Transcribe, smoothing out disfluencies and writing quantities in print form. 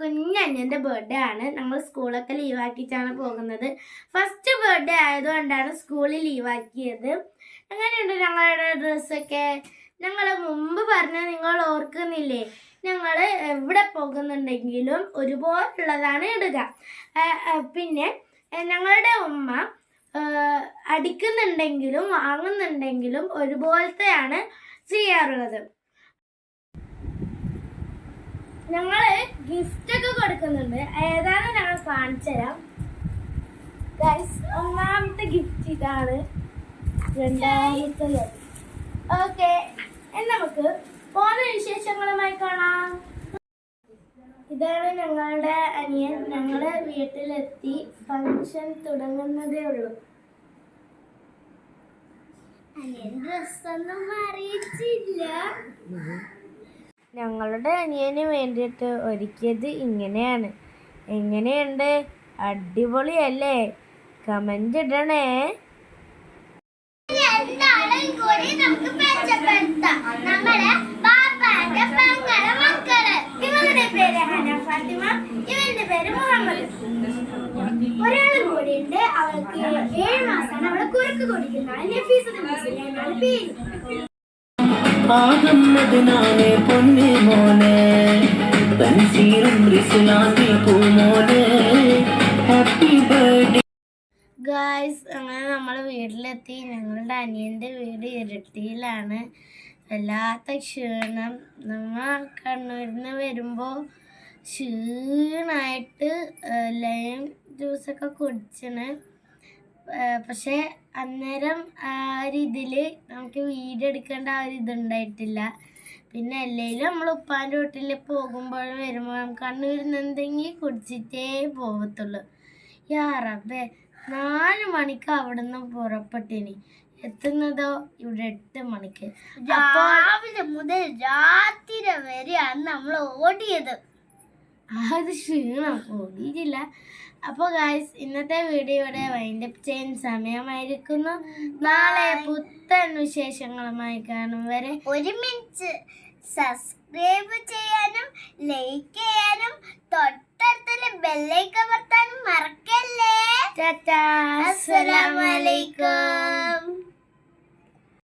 കുഞ്ഞൻ്റെ birthday ആണ്. നമ്മൾ സ്കൂളൊക്കെ ലീവാക്കിയിട്ടാണ് പോകുന്നത്. ഫസ്റ്റ് ബർത്ത്ഡേ ആയതുകൊണ്ടാണ് സ്കൂളിൽ ലീവാക്കിയത്. അങ്ങനെയുണ്ട് ഞങ്ങളുടെ ഡ്രസ്സൊക്കെ. ഞങ്ങൾ മുമ്പ് പറഞ്ഞ നിങ്ങൾ ഓർക്കുന്നില്ലേ, ഞങ്ങൾ എവിടെ പോകുന്നുണ്ടെങ്കിലും ഒരുപോലുള്ളതാണ് ഇടുക. പിന്നെ ഞങ്ങളുടെ ഉമ്മ അടിക്കുന്നുണ്ടെങ്കിലും വാങ്ങുന്നുണ്ടെങ്കിലും ഒരുപോലത്തെയാണ് ചെയ്യാറുള്ളത്. ഞങ്ങൾ ഗിഫ്റ്റ് ഒക്കെ കൊടുക്കുന്നുണ്ട്. ഏതാണ് ഞങ്ങൾ കാണിച്ചു തരാം. ഗൈസ്, ഒന്നാമത്തെ ഗിഫ്റ്റ് ഇതാണ്. രണ്ടാമത്തെ ഓക്കെ, നമുക്ക് പോകുന്ന വിശേഷങ്ങളുമായി കാണാം. ഇതാണ് ഞങ്ങളുടെ അനിയൻ. ഞങ്ങള് വീട്ടിലെത്തി. ഫംഗ്ഷൻ തുടങ്ങുന്നതേ ഉള്ളൂ. അനിയൻ ഡ്രസ്സൊന്നും അറിയിച്ചില്ല. ഞങ്ങളുടെ അനിയന് വേണ്ടിയിട്ട് ഒരുക്കിയത് ഇങ്ങനെയാണ്. എങ്ങനെയുണ്ട്? അടിപൊളിയല്ലേ? കമന്റ് ഇടണേ. ഇവരുടെ പേര് ഹന ഫാത്തിമ, ഇവന്റെ പേര് മുഹമ്മദ്. ഒരാളും കൂടിയുണ്ട്. അവൾക്ക് 7 മാസമാണ്. അവളെ കുറുക്ക് കൊടുക്കുന്ന നഫീസ എന്നാണ് പേര്. ഗായ്സ്, അങ്ങനെ നമ്മൾ വീട്ടിലെത്തി. ഞങ്ങളുടെ അനിയൻ്റെ വീട് ഇരട്ടിയിലാണ്. വല്ലാത്ത ക്ഷീണം. നമ്മൾ കണ്ണൂരിൽ നിന്ന് വരുമ്പോൾ ക്ഷീണമായിട്ട് ലൈം ജ്യൂസൊക്കെ കുടിച്ചാണ്. പക്ഷേ അന്നേരം ആ ഒരു ഇതിൽ നമുക്ക് വീഡിയോ എടുക്കേണ്ട ആ ഒരു ഇതുണ്ടായിട്ടില്ല. പിന്നെ അല്ലെങ്കിലും നമ്മൾ ഉപ്പാൻ്റെ വീട്ടിൽ പോകുമ്പോഴും വരുമ്പോഴും കണ്ണൂരിൽ നിന്ന് എന്തെങ്കിലും കുടിച്ചിട്ടേ പോകത്തുള്ളൂ. യാ റബ്ബേ, 4 മണിക്ക് അവിടെ നിന്ന് പുറപ്പെട്ടിനി. എത്തുന്നതോ ഇവിടെ 8 മണിക്ക്. രാവിലെ മുതൽ രാത്രി വരെയാണ് നമ്മൾ ഓടിയത്. അത് ക്ഷീണം, ഓടിയിട്ടില്ല. അപ്പോൾ ഗായ്സ്, ഇന്നത്തെ വീഡിയോ ഇവിടെ വൈൻഡപ്പ് ചെയ്യാൻ സമയമായിരിക്കുന്നു. നാളെ പുത്തൻ വിശേഷങ്ങളുമായി കാണും വരെ ഒരുമിച്ച് സബ്സ്ക്രൈബ് ചെയ്യാനും ലൈക്ക് ചെയ്യാനും തൊട്ടടുത്തുള്ള ബെല്ലൈക്കൺ അമർത്താനും മറക്കല്ലേ. ടാറ്റാ, അസ്സലാമു അലൈക്കും.